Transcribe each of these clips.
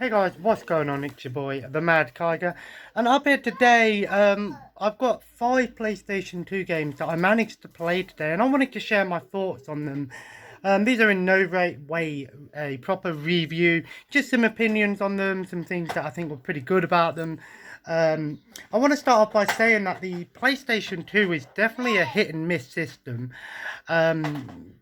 Hey guys, what's going on? It's your boy, the Mad Kiger, and up here today, I've got 5 PlayStation 2 games that I managed to play today, and I wanted to share my thoughts on them. These are in no way a proper review, just some opinions on them, some things that I think were pretty good about them. I want to start off by saying that the PlayStation 2 is definitely a hit and miss system. Um,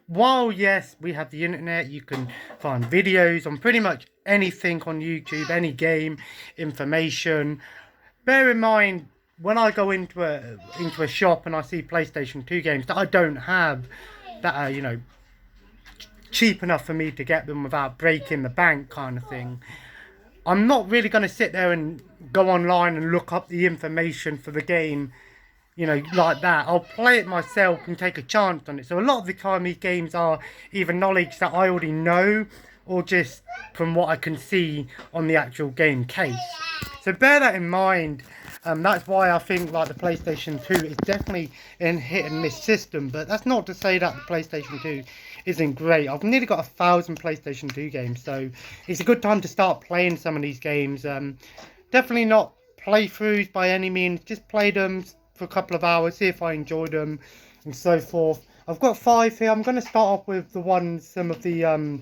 while yes, we have the internet, you can find videos on pretty much anything on YouTube, any game, information. Bear in mind, when I go into a shop and I see PlayStation 2 games that I don't have, that are cheap enough for me to get them without breaking the bank, kind of thing, I'm not really going to sit there and go online and look up the information for the game, like that. I'll play it myself and take a chance on it. So a lot of the time these games are either knowledge that I already know or just from what I can see on the actual game case. So bear that in mind. That's why I think like the PlayStation 2 is definitely a hit and miss system. But that's not to say that the PlayStation 2 isn't great. I've nearly got 1,000 PlayStation 2 games, so it's a good time to start playing some of these games. Definitely not playthroughs by any means. Just play them for a couple of hours, see if I enjoyed them, and so forth. I've got 5 here. I'm going to start off with the ones, some of the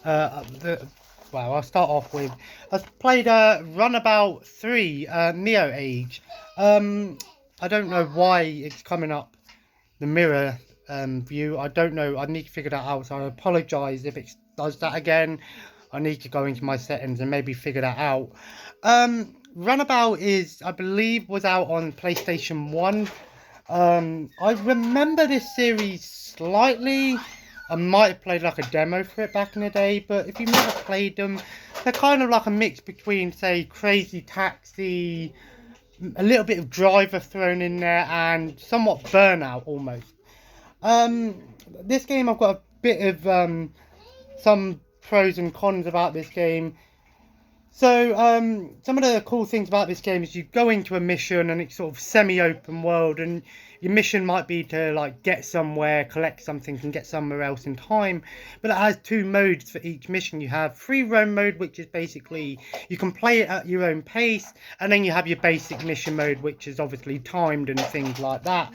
well, I'll start off with, I've played Runabout 3, Neo Age. I don't know why it's coming up the mirror view. I don't know. I need to figure that out. So I apologise if it does that again. I need to go into my settings and maybe figure that out. Runabout is, I believe, was out on PlayStation 1. I remember this series slightly. I might have played like a demo for it back in the day, but if you've never played them, they're kind of like a mix between, say, Crazy Taxi, a little bit of Driver thrown in there, and somewhat Burnout almost. This game, I've got a bit of some pros and cons about this game. So, some of the cool things about this game is you go into a mission and it's sort of semi-open world, and your mission might be to like get somewhere, collect something, and get somewhere else in time. But it has 2 modes for each mission. You have free roam mode, which is basically you can play it at your own pace, and then you have your basic mission mode, which is obviously timed and things like that.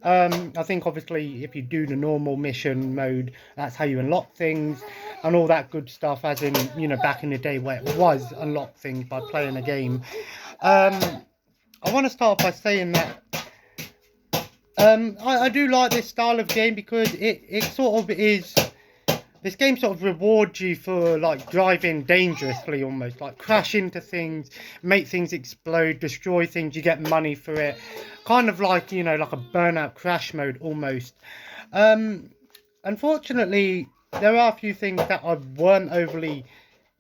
I think obviously if you do the normal mission mode, that's how you unlock things and all that good stuff, as in, back in the day where it was unlock things by playing a game. I want to start by saying that I do like this style of game because it sort of is, this game sort of rewards you for like driving dangerously, almost like crash into things, make things explode, destroy things. You get money for it, kind of like like a Burnout crash mode almost. Unfortunately, there are a few things that I weren't overly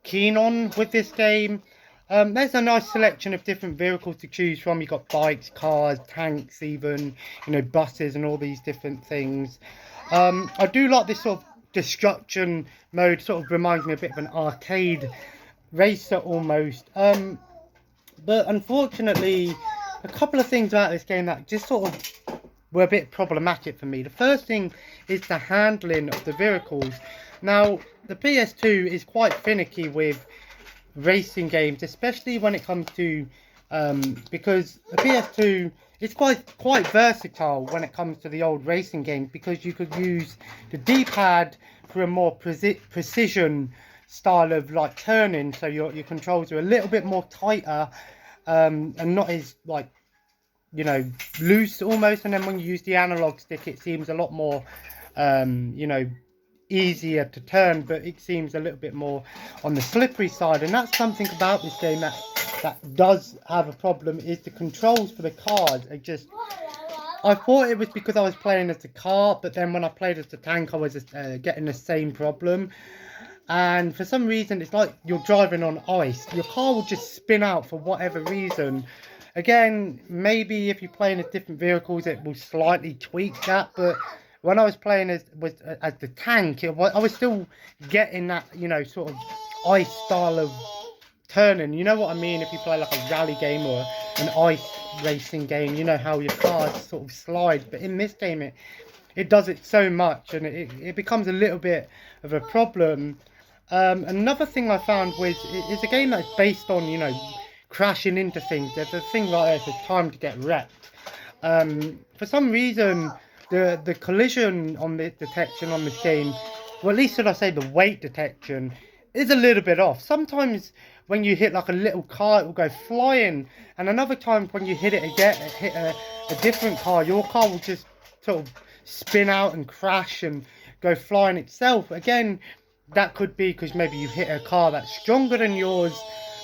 keen on with this game. There's a nice selection of different vehicles to choose from. You've got bikes, cars, tanks, even buses, and all these different things. I do like this sort of destruction mode. Sort of reminds me a bit of an arcade racer almost. But unfortunately, a couple of things about this game that just sort of were a bit problematic for me. The first thing is the handling of the vehicles. Now, the PS2 is quite finicky with racing games, especially when it comes to because the PS2 is quite versatile when it comes to the old racing games, because you could use the D-pad for a more precision style of like turning, so your controls are a little bit more tighter and not as like loose almost, and then when you use the analog stick it seems a lot more easier to turn, but it seems a little bit more on the slippery side. And that's something about this game that does have a problem, is the controls for the cars. I thought it was because I was playing as a car, but then when I played as the tank I was getting the same problem. And for some reason it's like you're driving on ice. Your car will just spin out for whatever reason. Again, maybe if you're playing as different vehicles it will slightly tweak that, but when I was playing as the tank, I was still getting that sort of ice style of turning. You know what I mean? If you play like a rally game or an ice racing game, you know how your cars sort of slide. But in this game, it does it so much, and it becomes a little bit of a problem. Another thing I found was it's a game that's based on, you know, crashing into things. There's a thing like there's a time to get wrecked. For some reason, the collision on the detection on this game, well, at least should I say the weight detection, is a little bit off. Sometimes when you hit like a little car, it will go flying, and another time when you hit it again, hit a different car, your car will just sort of spin out and crash and go flying itself. Again, that could be because maybe you hit a car that's stronger than yours.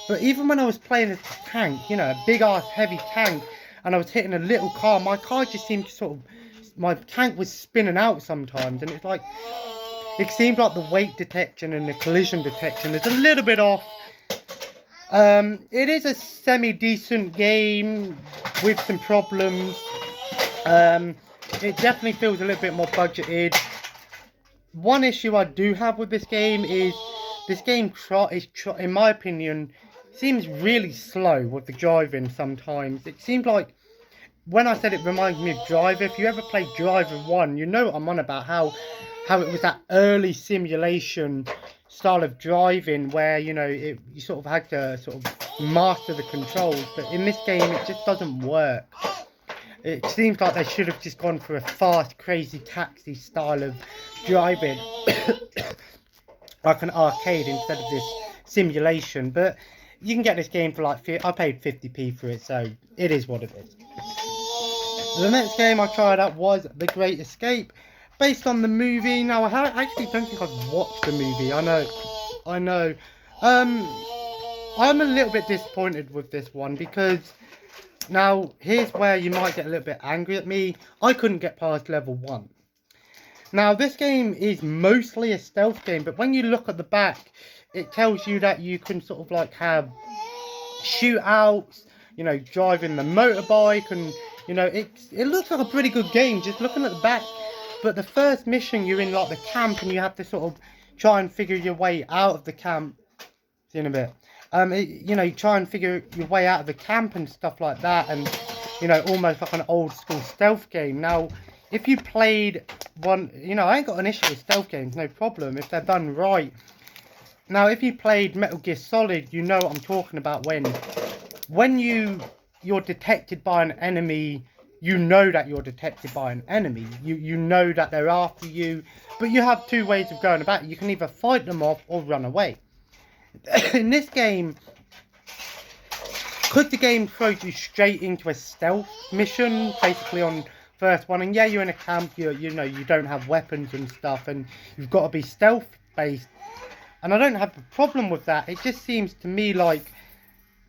But even when I was playing a tank, you know, a big ass heavy tank, and I was hitting a little car, my car just seemed to sort of, my tank was spinning out sometimes, and it's like, it seemed like the weight detection and the collision detection is a little bit off. It is a semi-decent game with some problems. It definitely feels a little bit more budgeted. One issue I do have with this game is this game, in my opinion, seems really slow with the driving sometimes. It seems like, when I said it reminds me of Driver, if you ever played Driver 1, you know what I'm on about, how it was that early simulation style of driving where, you know, you sort of had to sort of master the controls. But in this game, it just doesn't work. It seems like they should have just gone for a fast, crazy taxi style of driving, like an arcade instead of this simulation. But you can get this game for like, I paid 50p for it, so it is what it is. The next game I tried out was The Great Escape, based on the movie. Now, I actually don't think I've watched the movie. I know. I'm a little bit disappointed with this one because, now, here's where you might get a little bit angry at me. I couldn't get past level 1. Now, this game is mostly a stealth game, but when you look at the back, it tells you that you can sort of like have shootouts, you know, driving the motorbike, and, you know, it looks like a pretty good game just looking at the back. But the first mission, you're in like the camp, and you have to sort of try and figure your way out of the camp. See you in a bit. You know, you try and figure your way out of the camp and stuff like that, and, you know, almost like an old school stealth game. Now, if you played one, you know, I ain't got an issue with stealth games, no problem, if they're done right. Now, if you played Metal Gear Solid, you know what I'm talking about. When you're detected by an enemy, you know that you're detected by an enemy. You know that they're after you, but you have two ways of going about it. You can either fight them off or run away. In this game, could the game throw you straight into a stealth mission, basically on first one? And yeah, you're in a camp, you know, you don't have weapons and stuff, and you've got to be stealth based. And I don't have a problem with that. It just seems to me like,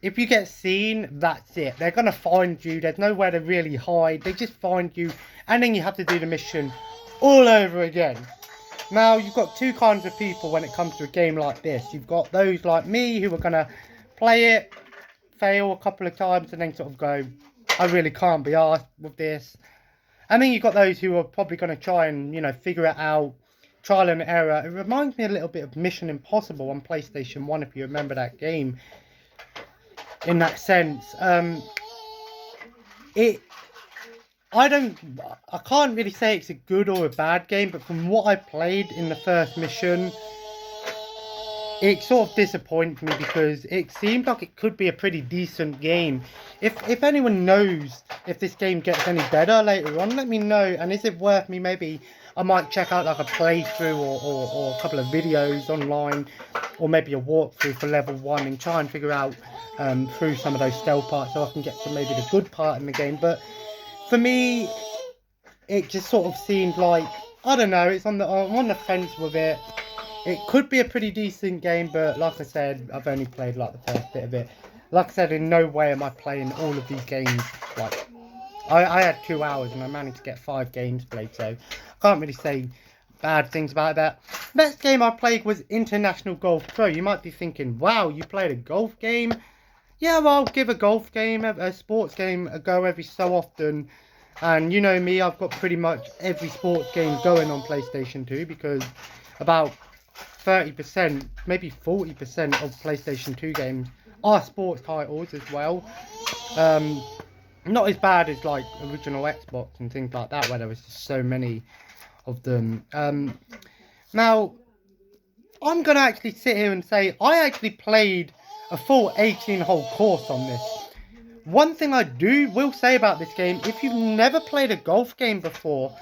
if you get seen, that's it. They're going to find you. There's nowhere to really hide. They just find you, and then you have to do the mission all over again. Now, you've got two kinds of people when it comes to a game like this. You've got those like me who are going to play it, fail a couple of times, and then sort of go, I really can't be arsed with this. And then you've got those who are probably going to try and, you know, figure it out, trial and error. It reminds me a little bit of Mission Impossible on PlayStation 1, if you remember that game. In that sense, I can't really say it's a good or a bad game, but from what I played in the first mission, it sort of disappointed me because it seemed like it could be a pretty decent game. If anyone knows if this game gets any better later on, let me know. And is it worth me, maybe I might check out like a playthrough or a couple of videos online, or maybe a walkthrough for level 1 and try and figure out through some of those stealth parts so I can get to maybe the good part in the game. But for me, it just sort of seemed like, I don't know, I'm on the fence with it. It could be a pretty decent game, but like I said, I've only played like the first bit of it. Like I said, in no way am I playing all of these games. Like, I had 2 hours and I managed to get 5 games played, so I can't really say bad things about that. Next game I played was International Golf Pro. You might be thinking, wow, you played a golf game? Yeah, well, I'll give a golf game, a sports game, a go every so often. And you know me, I've got pretty much every sports game going on PlayStation 2 because about 30%, maybe 40% of PlayStation 2 games are sports titles as well. Not as bad as like original Xbox and things like that, where there was just so many of them. Now, I'm going to actually sit here and say I actually played a full 18-hole course on this. One thing I will say about this game, if you've never played a golf game before,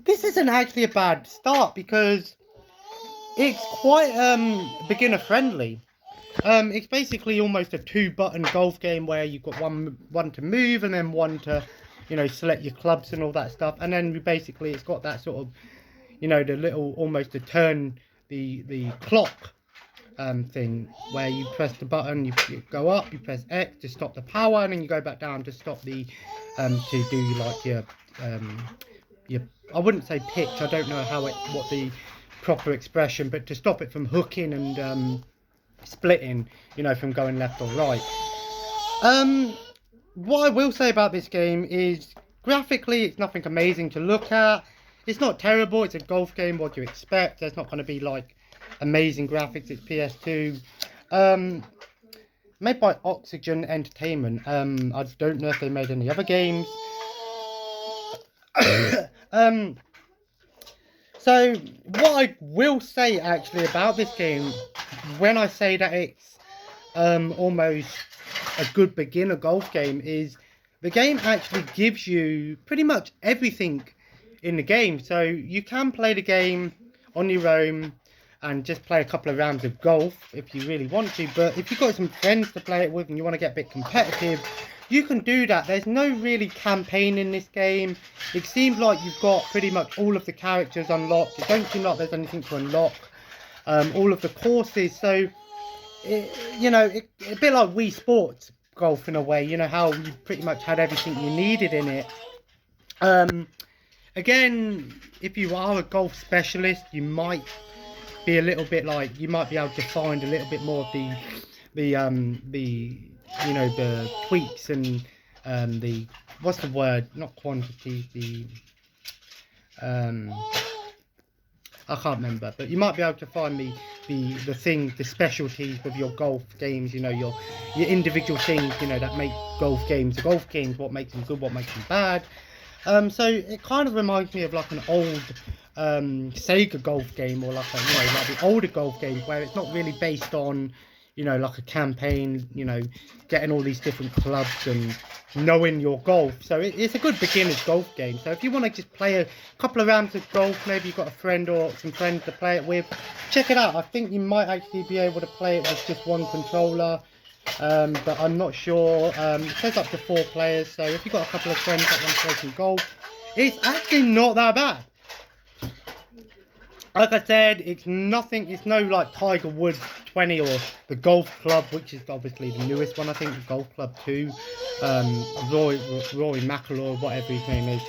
this isn't actually a bad start because it's quite beginner friendly. It's basically almost a 2-button golf game where you've got one to move and then one to, you know, select your clubs and all that stuff. And then basically it's got that sort of, you know, the little almost to turn the clock thing where you press the button, you go up, you press X to stop the power, and then you go back down to stop the to do like your I wouldn't say pitch, I don't know what the proper expression, but to stop it from hooking and splitting, you know, from going left or right. What I will say about this game is graphically it's nothing amazing to look at. It's not terrible, it's a golf game, what do you expect? There's not going to be like amazing graphics, it's PS2. Made by Oxygen Entertainment. I don't know if they made any other games. So what I will say actually about this game, when I say that it's almost a good beginner golf game, is the game actually gives you pretty much everything in the game. So you can play the game on your own and just play a couple of rounds of golf if you really want to, but if you've got some friends to play it with and you want to get a bit competitive, you can do that. There's no really campaign in this game. It seems like you've got pretty much all of the characters unlocked. It don't seem like there's anything to unlock. All of the courses, so you know, a bit like Wii Sports golf in a way, you know, how you pretty much had everything you needed in it. Again, if you are a golf specialist, you might be a little bit like, you might be able to find a little bit more of the you know, the tweaks and the, what's the word, not quantity, the I can't remember, but you might be able to find the things, the specialties with your golf games, you know, your individual things, you know, that make golf games, what makes them good, what makes them bad. So it kind of reminds me of like an old Sega golf game, or like a, you know, like the older golf games where it's not really based on, you know, like a campaign, you know, getting all these different clubs and knowing your golf. So it's a good beginner's golf game. So if you want to just play a couple of rounds of golf, maybe you've got a friend or some friends to play it with, check it out. I think you might actually be able to play it with just one controller, but I'm not sure. It says up to 4 players, so if you've got a couple of friends that want to play some golf, it's actually not that bad. Like I said, it's nothing, it's no like Tiger Woods 20 or the Golf Club, which is obviously the newest one, I think, the Golf Club 2, Rory McIlroy, whatever his name is.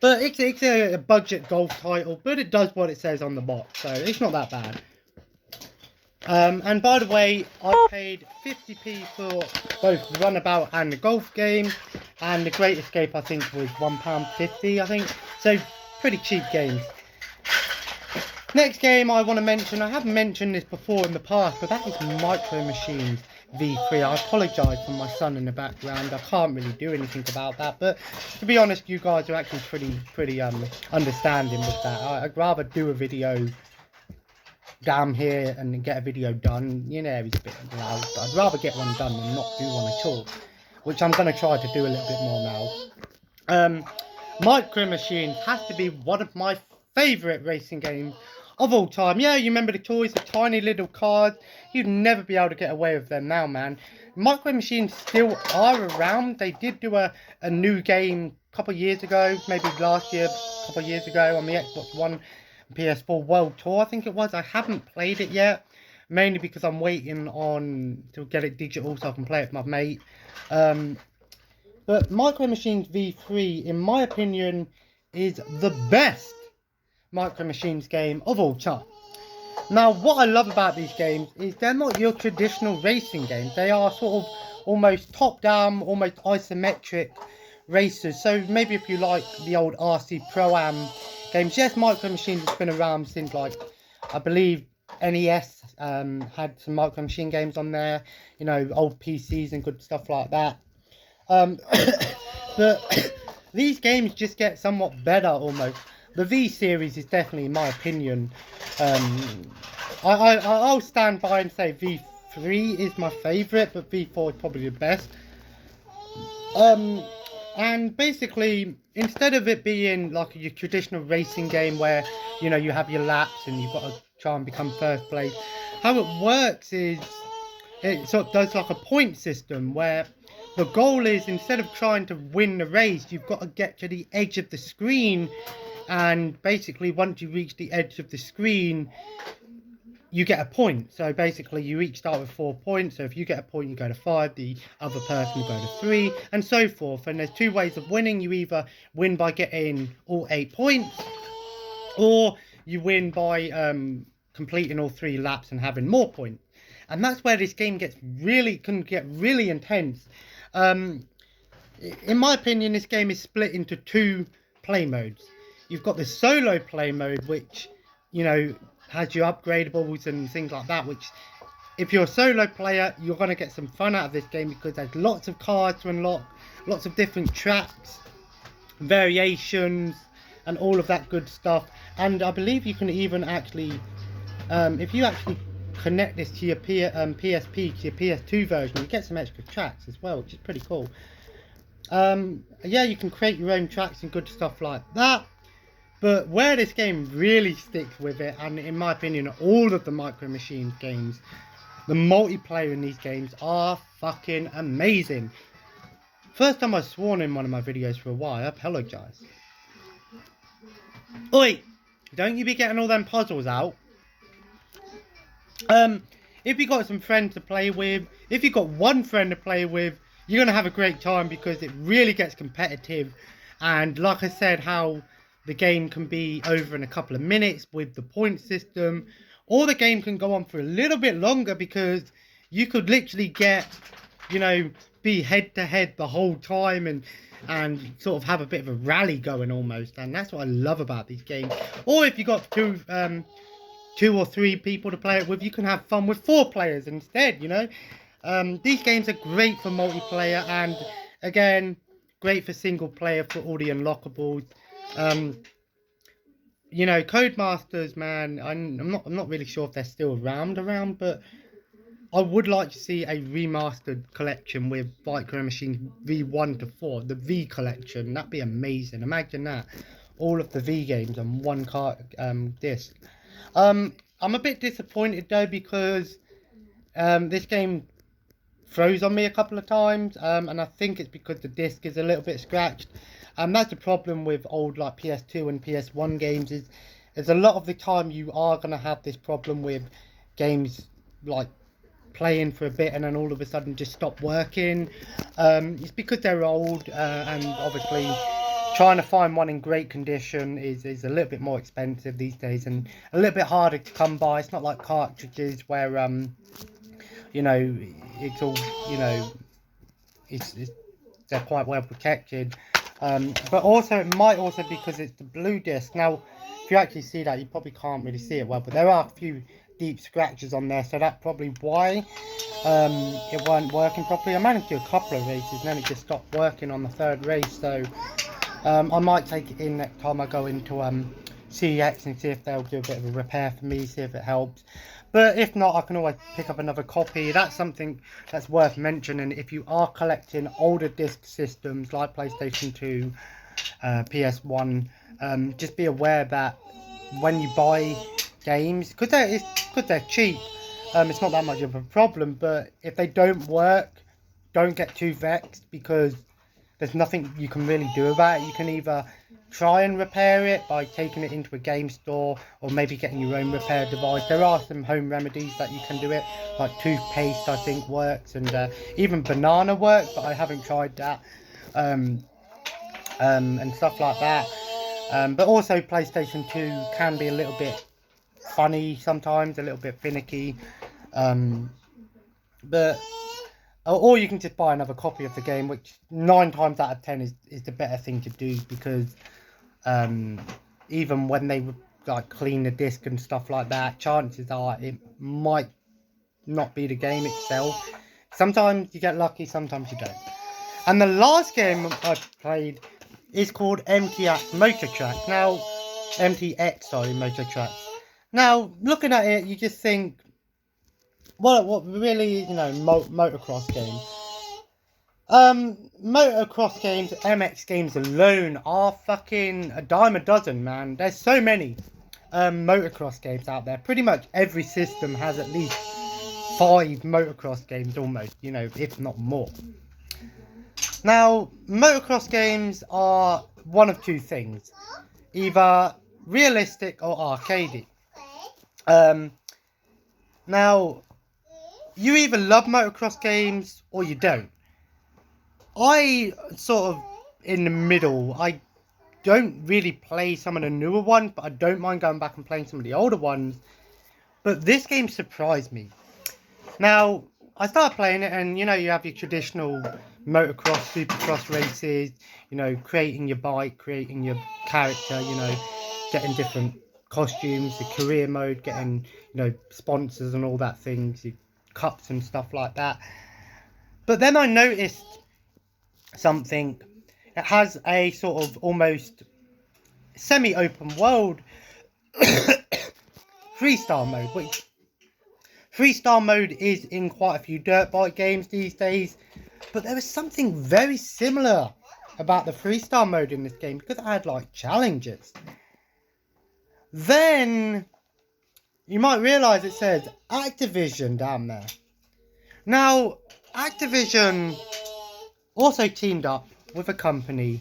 But it's a budget golf title, but it does what it says on the box, so it's not that bad. And by the way, I paid 50p for both the Runabout and the golf game, and the Great Escape I think was £1.50, I think, so pretty cheap games. Next game I want to mention, I haven't mentioned this before in the past, but that is Micro Machines V3. I apologise for my son in the background, I can't really do anything about that, but to be honest, you guys are actually pretty understanding with that. I'd rather do a video down here and get a video done. You know, he's a bit loud, but I'd rather get one done than not do one at all, which I'm going to try to do a little bit more now. Micro Machines has to be one of my favourite racing games of all time. Yeah, you remember the toys, the tiny little cars, you'd never be able to get away with them now, man. Micro Machines still are around. They did do a new game a couple of years ago, maybe last year, a couple of years ago, on the Xbox One PS4 World Tour, I think it was. I haven't played it yet, mainly because I'm waiting to get it digital so I can play it with my mate. But Micro Machines V3, in my opinion, is the best Micro Machines game of all time. Now, what I love about these games is they're not your traditional racing games. They are sort of almost top-down, almost isometric racers. So maybe if you like the old RC Pro-Am games, yes, Micro Machines has been around since, like, I believe NES had some Micro Machine games on there, you know, old PCs and good stuff like that. But these games just get somewhat better almost. the V series is definitely, in my opinion, I'll stand by and say V3 is my favourite, but V4 is probably the best. And basically, instead of it being like your traditional racing game where, you know, you have your laps and you've got to try and become first place, how it works is it sort of does like a point system where the goal is, instead of trying to win the race, you've got to get to the edge of the screen, and basically once you reach the edge of the screen, you get a point. So basically you each start with 4 points. So if you get a point, you go to 5, the other person will go to 3, and so forth. And there's 2 ways of winning. You either win by getting all 8 points, or you win by completing all 3 laps and having more points. And that's where this game can get really intense. In my opinion, this game is split into 2 play modes. You've got the solo play mode, which, you know, has your upgradables and things like that, which, if you're a solo player, you're going to get some fun out of this game because there's lots of cars to unlock, lots of different tracks, variations, and all of that good stuff. And I believe you can even actually, if you actually connect this to your PSP, to your PS2 version, you get some extra tracks as well, which is pretty cool. Yeah, you can create your own tracks and good stuff like that. But where this game really sticks with it, and in my opinion, all of the Micro Machines games, the multiplayer in these games are fucking amazing. First time I've sworn in one of my videos for a while, I apologise. Oi! Don't you be getting all them puzzles out. If you got some friends to play with, if you got one friend to play with, you're going to have a great time because it really gets competitive. And like I said, how the game can be over in a couple of minutes with the point system, or the game can go on for a little bit longer because you could literally get, you know, be head to head the whole time and sort of have a bit of a rally going almost. And that's what I love about these games. Or if you got two or three people to play it with, you can have fun with 4 players instead, you know. These games are great for multiplayer, and again, great for single player for all the unlockables. You know, Codemasters, man, I'm not really sure if they're still around, but I would like to see a remastered collection with Micro Machines V1 to 4, the V collection. That'd be amazing. Imagine that, all of the V games on one disc. I'm a bit disappointed though because this game froze on me a couple of times, and I think it's because the disc is a little bit scratched. That's the problem with old like PS2 and PS1 games, is a lot of the time you are going to have this problem with games like playing for a bit and then all of a sudden just stop working. It's because they're old, and obviously trying to find one in great condition is a little bit more expensive these days and a little bit harder to come by. It's not like cartridges where you know, it's all, you know, they're quite well protected. But also it might also be because it's the blue disc. Now if you actually see that, you probably can't really see it well, but there are a few deep scratches on there, so that's probably why it weren't working properly. I managed to do a couple of races and then it just stopped working on the 3rd race, so I might take it in next time I go into CEX and see if they'll do a bit of a repair for me, see if it helps. But if not, I can always pick up another copy. That's something that's worth mentioning. If you are collecting older disc systems like PlayStation 2, PS1, just be aware that when you buy games, because they're cheap, it's not that much of a problem. But if they don't work, don't get too vexed because there's nothing you can really do about it. You can either try and repair it by taking it into a game store or maybe getting your own repair device. There are some home remedies that you can do it, like toothpaste I think works, and even banana works, but I haven't tried that, and stuff like that. But also PlayStation 2 can be a little bit funny sometimes, a little bit finicky, but or you can just buy another copy of the game, which 9 times out of 10 is the better thing to do, because even when they like clean the disc and stuff like that, chances are it might not be the game itself. Sometimes you get lucky, sometimes you don't. And the last game I played is called MTX Motor Track. Now, MTX, motor tracks. Now, looking at it, you just think, well, what really, motocross game. Motocross games, MX games alone are fucking a dime a dozen, man. There's so many motocross games out there. Pretty much every system has at least 5 motocross games almost, if not more. Now, motocross games are one of two things. Either realistic or arcadey. Now, you either love motocross games or you don't. I sort of in the middle. I don't really play some of the newer ones, but I don't mind going back and playing some of the older ones. But this game surprised me. Now, I started playing it, and you have your traditional motocross, supercross races, creating your bike, creating your character, getting different costumes, the career mode, getting, sponsors and all that things, your cups and stuff like that. But then I noticed something. It has a sort of almost semi-open world freestyle mode, which freestyle mode is in quite a few dirt bike games these days, but there was something very similar about the freestyle mode in this game because it had like challenges. Then you might realise it says Activision down there. Now, Activision also teamed up with a company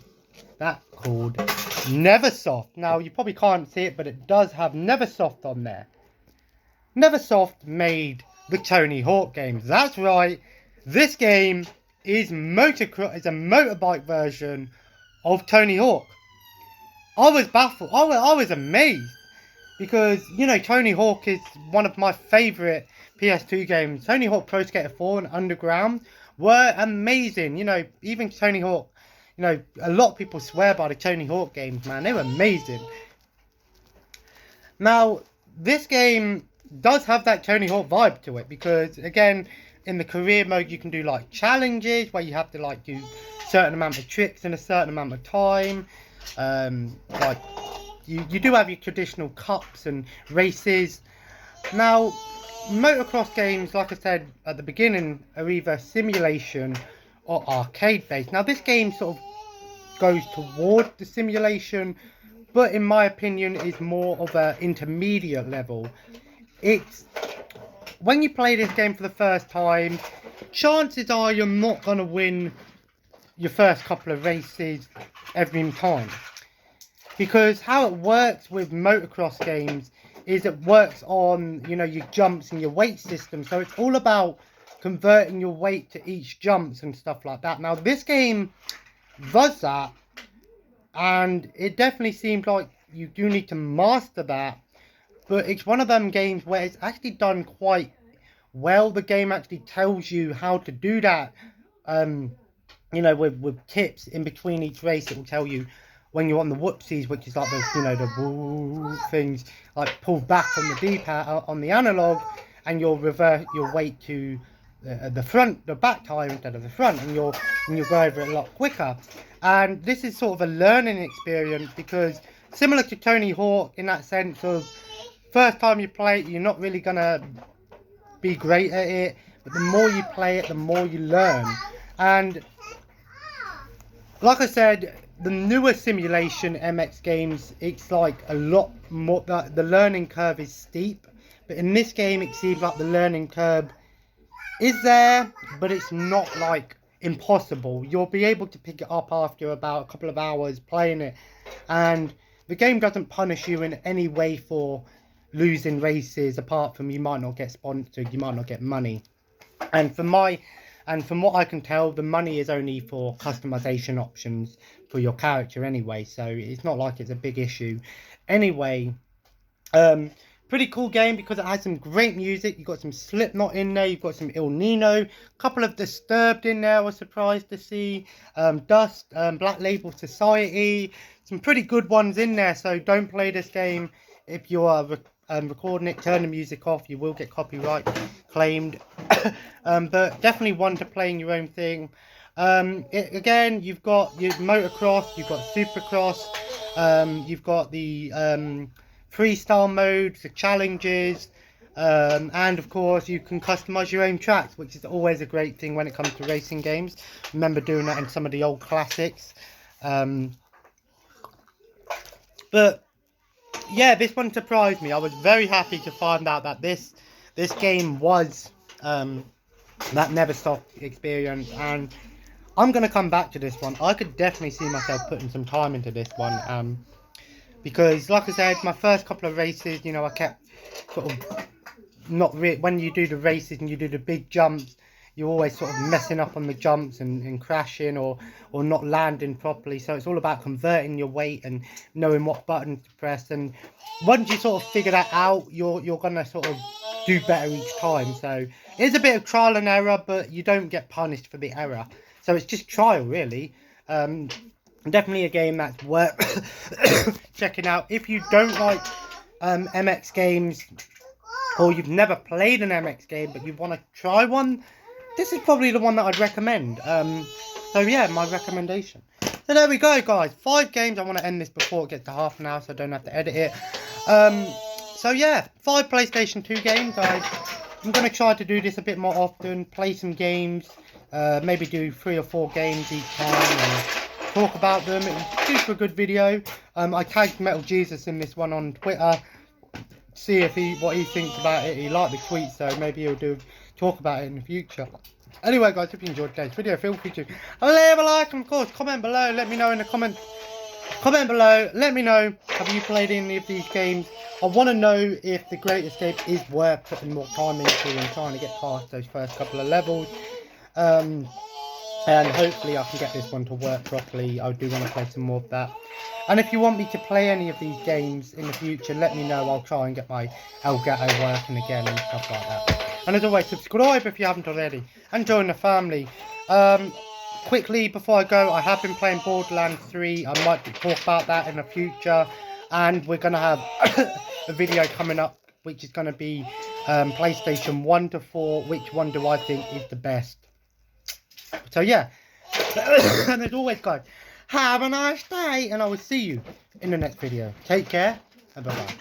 that called Neversoft. Now, you probably can't see it, but it does have Neversoft on there. Neversoft made the Tony Hawk games. That's right. This game is a motorbike version of Tony Hawk. I was baffled. I was amazed. Because, Tony Hawk is one of my favourite PS2 games. Tony Hawk Pro Skater 4 and Underground were amazing. Even Tony Hawk, a lot of people swear by the Tony Hawk games, man. They were amazing. Now, this game does have that Tony Hawk vibe to it. Because, again, in the career mode, you can do, like, challenges where you have to, like, do a certain amount of tricks in a certain amount of time. You do have your traditional cups and races. Now, motocross games, like I said at the beginning, are either simulation or arcade based. Now, this game sort of goes toward the simulation, but in my opinion is more of an intermediate level. It's when you play this game for the first time, chances are you're not going to win your first couple of races every time. Because how it works with motocross games is it works on, your jumps and your weight system. So it's all about converting your weight to each jumps and stuff like that. Now, this game does that. And it definitely seems like you do need to master that. But it's one of them games where it's actually done quite well. The game actually tells you how to do that. With tips in between each race. It will tell you when you're on the whoopsies, which is like the, the woo things, like pull back on the D-pad, on the analog, and you'll revert your weight to the back tire instead of the front, and you'll go over it a lot quicker. And this is sort of a learning experience because similar to Tony Hawk in that sense of first time you play it, you're not really gonna be great at it, but the more you play it, the more you learn. And like I said, the newer simulation MX games, it's like a lot more, the learning curve is steep, but in this game it seems like the learning curve is there, but it's not like impossible. You'll be able to pick it up after about a couple of hours playing it, and the game doesn't punish you in any way for losing races, apart from you might not get sponsored, you might not get money. And from what I can tell, the money is only for customization options for your character anyway, so it's not like it's a big issue. Anyway, pretty cool game because it has some great music. You've got some Slipknot in there, you've got some Il Nino, a couple of Disturbed in there I was surprised to see, Dust, Black Label Society, some pretty good ones in there. So don't play this game if you are recording it. Turn the music off, you will get copyright claimed. But definitely one to play in your own thing. Again, you've got your motocross, you've got supercross, you've got the freestyle modes, the challenges, and of course you can customize your own tracks, which is always a great thing when it comes to racing games. Remember doing that in some of the old classics. But yeah, this one surprised me. I was very happy to find out that this game was that never stop experience, and I'm gonna come back to this one. I could definitely see myself putting some time into this one, because like I said, my first couple of races, you know, I kept sort of when you do the races and you do the big jumps, you're always sort of messing up on the jumps and crashing or not landing properly. So it's all about converting your weight and knowing what button to press. And once you sort of figure that out, you're gonna sort of do better each time. So it's a bit of trial and error, but you don't get punished for the error. So it's just trial, really. Definitely a game that's worth checking out. If you don't like MX games, or you've never played an MX game but you want to try one, this is probably the one that I'd recommend. So yeah, my recommendation. So there we go, guys. 5 games. I want to end this before it gets to half an hour so I don't have to edit it. So yeah, 5 PlayStation 2 games. I'm going to try to do this a bit more often, play some games, maybe do 3 or 4 games each time and talk about them. It was a super good video. I tagged Metal Jesus in this one on Twitter. See if what he thinks about it. He liked the tweet, so maybe he'll talk about it in the future. Anyway, guys, if you enjoyed today's video, feel free to leave a like and of course comment below. Let me know in the comment below. Let me know, have you played any of these games? I want to know if the Great Escape is worth putting more time into and trying to get past those first couple of levels. And hopefully I can get this one to work properly. I do want to play some more of that. And if you want me to play any of these games in the future, let me know. I'll try and get my Elgato working again and stuff like that. And as always, subscribe if you haven't already. And join the family. Quickly, before I go, I have been playing Borderlands 3. I might talk about that in the future. And we're going to have a video coming up, which is going to be PlayStation 1 to 4. Which one do I think is the best? So yeah. And as always, guys, have a nice day, and I will see you in the next video. Take care, and bye-bye.